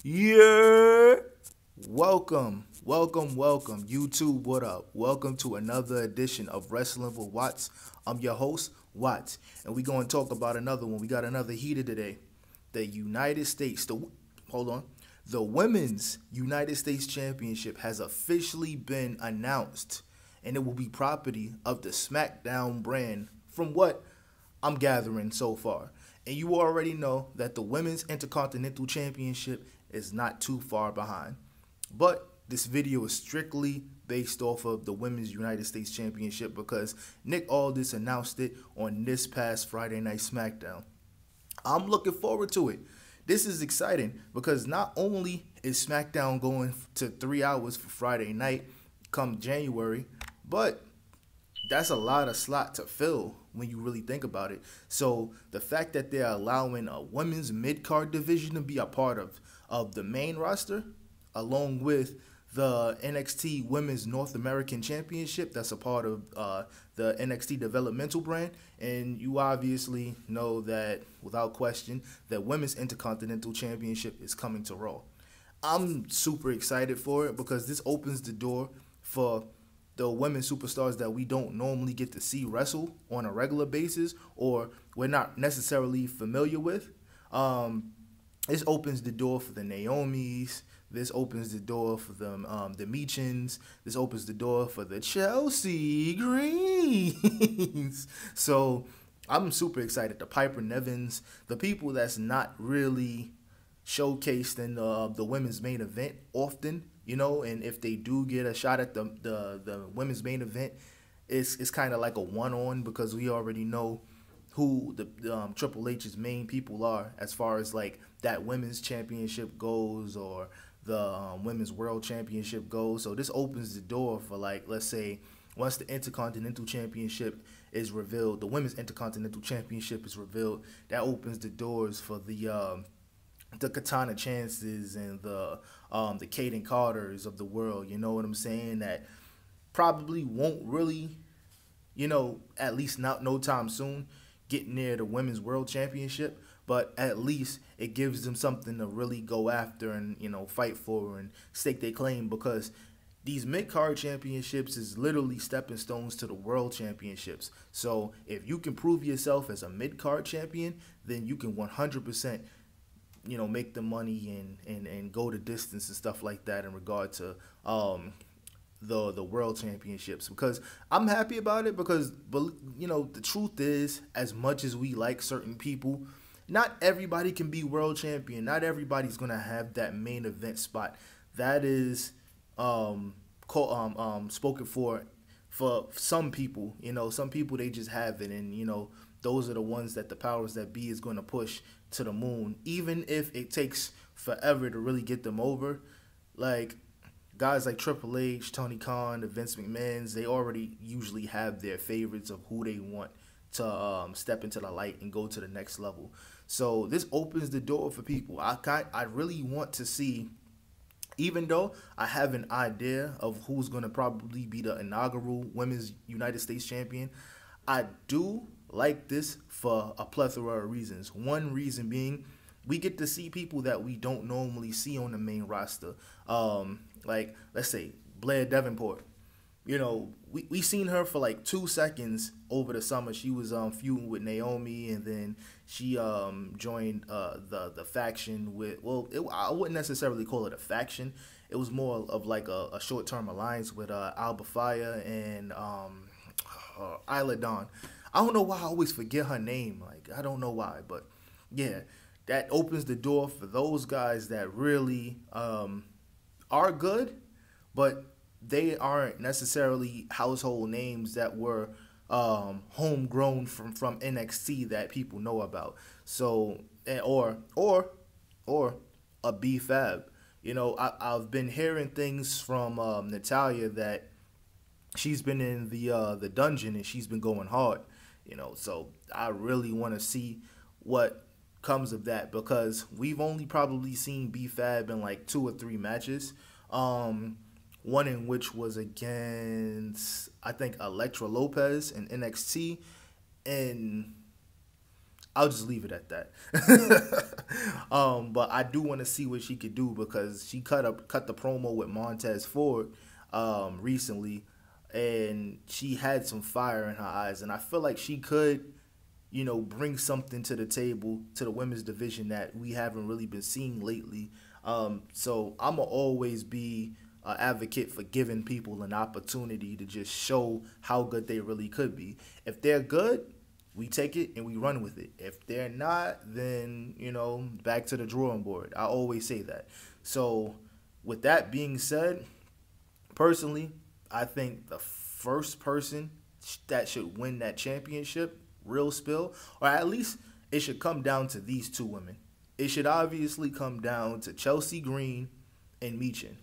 Yeah. Welcome. YouTube, what up? Welcome to another edition of Wrestling with Watts. I'm your host, Watts, and we're going to talk about another one. We got another heater today. The United States, hold on. The Women's United States Championship has officially been announced, and it will be property of the SmackDown brand, from what I'm gathering so far. And you already know that the Women's Intercontinental Championship is not too far behind. But this video is strictly based off of the Women's United States Championship because Nick Aldis announced it on this past Friday Night SmackDown. I'm looking forward to it. This is exciting because not only is SmackDown going to 3 hours for Friday night come January, but that's a lot of slot to fill when you really think about it. So the fact that they're allowing a women's mid card division to be a part of the main roster, along with the NXT Women's North American Championship, that's a part of the NXT developmental brand, and you obviously know that without question that Women's Intercontinental Championship is coming to Raw. I'm super excited for it because this opens the door for the women superstars that we don't normally get to see wrestle on a regular basis or we're not necessarily familiar with. Um, this opens the door for the Naomi's. This opens the door for the Meechins. This opens the door for the Chelsea Greens. So I'm super excited. The Piper Nevins, the people that's not really showcased in the women's main event often, and if they do get a shot at the women's main event, it's kind of like a one on because we already know who the Triple H's main people are as far as like that women's championship goes or the women's world championship goes. So this opens the door for, like, let's say once the Intercontinental Championship is revealed, the Women's Intercontinental Championship is revealed, that opens the doors for the Katana Chances and the Kaden Carters of the world. You know what I'm saying? That probably won't really, at least not no time soon, get near the Women's World Championship. But at least it gives them something to really go after and fight for and stake their claim because these mid card championships is literally stepping stones to the world championships. So if you can prove yourself as a mid card champion, then you can 100% make the money and go the distance and stuff like that in regard to the world championships because I'm happy about it because the truth is, as much as we like certain people, not everybody can be world champion. Not everybody's gonna have that main event spot. That is spoken for some people. Some people, they just have it, and those are the ones that the powers that be is going to push to the moon, even if it takes forever to really get them over. Like guys like Triple H, Tony Khan, the Vince McMahon's, they already usually have their favorites of who they want to step into the light and go to the next level. So this opens the door for people. I really want to see, even though I have an idea of who's going to probably be the inaugural Women's United States Champion, I do like this for a plethora of reasons. One reason being, we get to see people that we don't normally see on the main roster. Like, let's say, Blair Davenport. We seen her for like 2 seconds over the summer. She was feuding with Naomi, and then she joined the faction with. Well, I wouldn't necessarily call it a faction. It was more of like a short term alliance with Alba Fire and Isla Dawn. I don't know why I always forget her name. Like, I don't know why, but yeah, that opens the door for those guys that really are good, but they aren't necessarily household names that were homegrown from NXT that people know about. So, or a B Fab. I've been hearing things from Natalia that she's been in the dungeon and she's been going hard. So I really want to see what comes of that because we've only probably seen B Fab in like 2 or 3 matches. One in which was against, I think, Elektra Lopez in NXT, and I'll just leave it at that. But I do want to see what she could do because she cut the promo with Montez Ford recently, and she had some fire in her eyes, and I feel like she could, bring something to the table to the women's division that we haven't really been seeing lately. So I'm gonna always be an advocate for giving people an opportunity to just show how good they really could be. If they're good, we take it and we run with it. If they're not, then, back to the drawing board. I always say that. So with that being said, personally, I think the first person that should win that championship, real spill, or at least it should come down to these two women. It should obviously come down to Chelsea Green and Michin.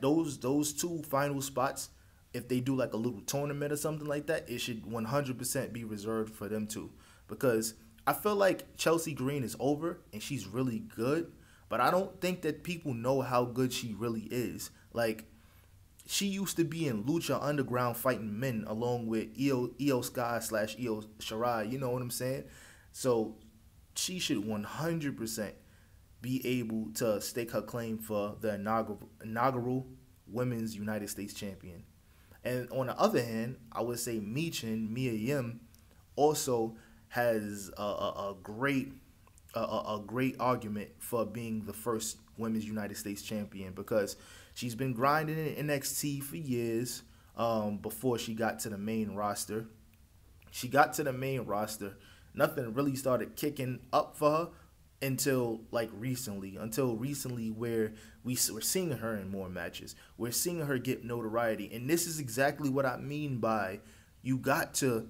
Those two final spots, if they do like a little tournament or something like that, it should 100% be reserved for them too. Because I feel like Chelsea Green is over and she's really good, but I don't think that people know how good she really is. Like, she used to be in Lucha Underground fighting men along with Io Sky / Io Shirai, you know what I'm saying? So she should 100% be able to stake her claim for the inaugural Women's United States Champion. And on the other hand, I would say Michin, Mia Yim, also has a great argument for being the first Women's United States Champion because she's been grinding in NXT for years before she got to the main roster. She got to the main roster. Nothing really started kicking up for her until recently where we're seeing her in more matches. We're seeing her get notoriety. And this is exactly what I mean by you got to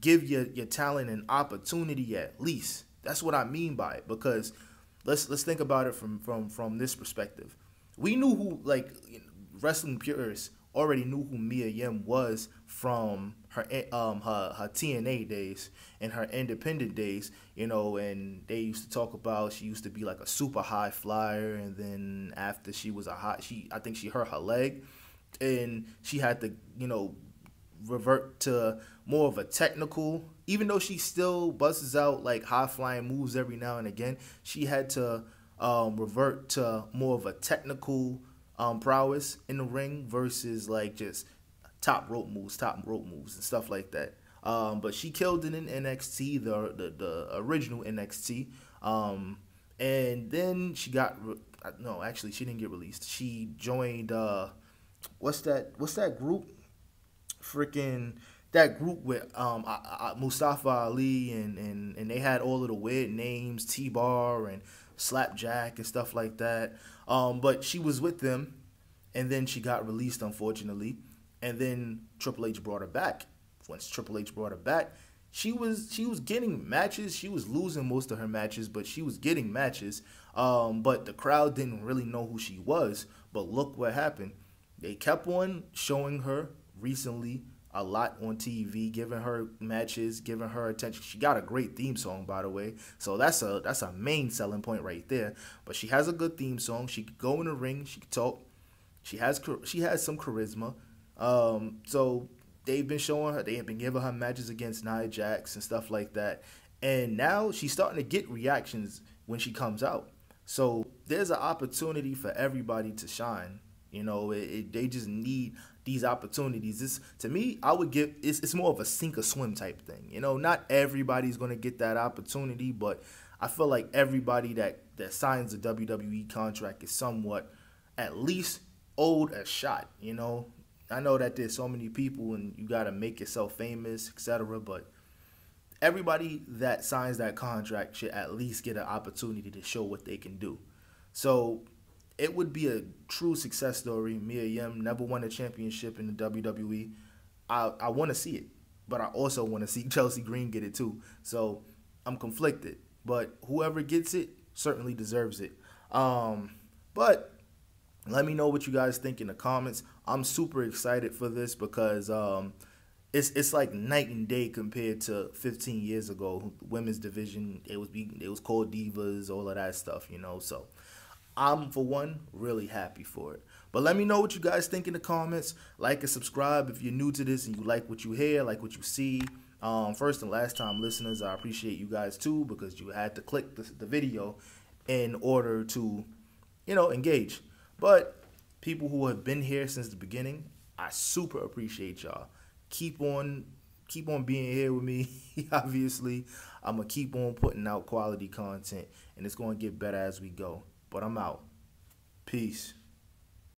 give your talent an opportunity at least. That's what I mean by it, because let's think about it from this perspective. We knew who, wrestling purists already knew who Mia Yim was from her TNA days and her independent days, and they used to talk about she used to be like a super high flyer, and then after she was I think she hurt her leg, and she had to, revert to more of a technical, even though she still busts out like high flying moves every now and again, she had to revert to more of a technical prowess in the ring versus like just top rope moves and stuff like that. But she killed it in NXT, the original NXT. And then she got no, actually she didn't get released. She joined what's that group? Freaking that group with Mustafa Ali and they had all of the weird names, T-Bar and Slapjack and stuff like that. But she was with them, and then she got released, unfortunately. And then Triple H brought her back. Once Triple H brought her back, she was getting matches. She was losing most of her matches, but she was getting matches. But the crowd didn't really know who she was. But look what happened. They kept on showing her recently a lot on TV, giving her matches, giving her attention. She got a great theme song, by the way, so that's a main selling point right there. But she has a good theme song. She could go in the ring. She could talk. She has some charisma. So they've been showing her. They have been giving her matches against Nia Jax and stuff like that. And now she's starting to get reactions when she comes out. So there's an opportunity for everybody to shine. They just need these opportunities. To me, I would give it's more of a sink or swim type thing. Not everybody's gonna get that opportunity, but I feel like everybody that signs a WWE contract is somewhat at least owed a shot. I know that there's so many people and you gotta make yourself famous, etc. But everybody that signs that contract should at least get an opportunity to show what they can do. So it would be a true success story. Mia Yim never won a championship in the WWE. I want to see it, but I also want to see Chelsea Green get it too. So I'm conflicted, but whoever gets it certainly deserves it. But let me know what you guys think in the comments. I'm super excited for this because it's like night and day compared to 15 years ago. Women's division, it was called Divas, all of that stuff, So I'm, for one, really happy for it. But let me know what you guys think in the comments. Like and subscribe if you're new to this and you like what you hear, like what you see. First and last time listeners, I appreciate you guys too because you had to click the video in order to, engage. But people who have been here since the beginning, I super appreciate y'all. Keep on being here with me. Obviously, I'm gonna keep on putting out quality content, and it's gonna get better as we go. But I'm out. Peace.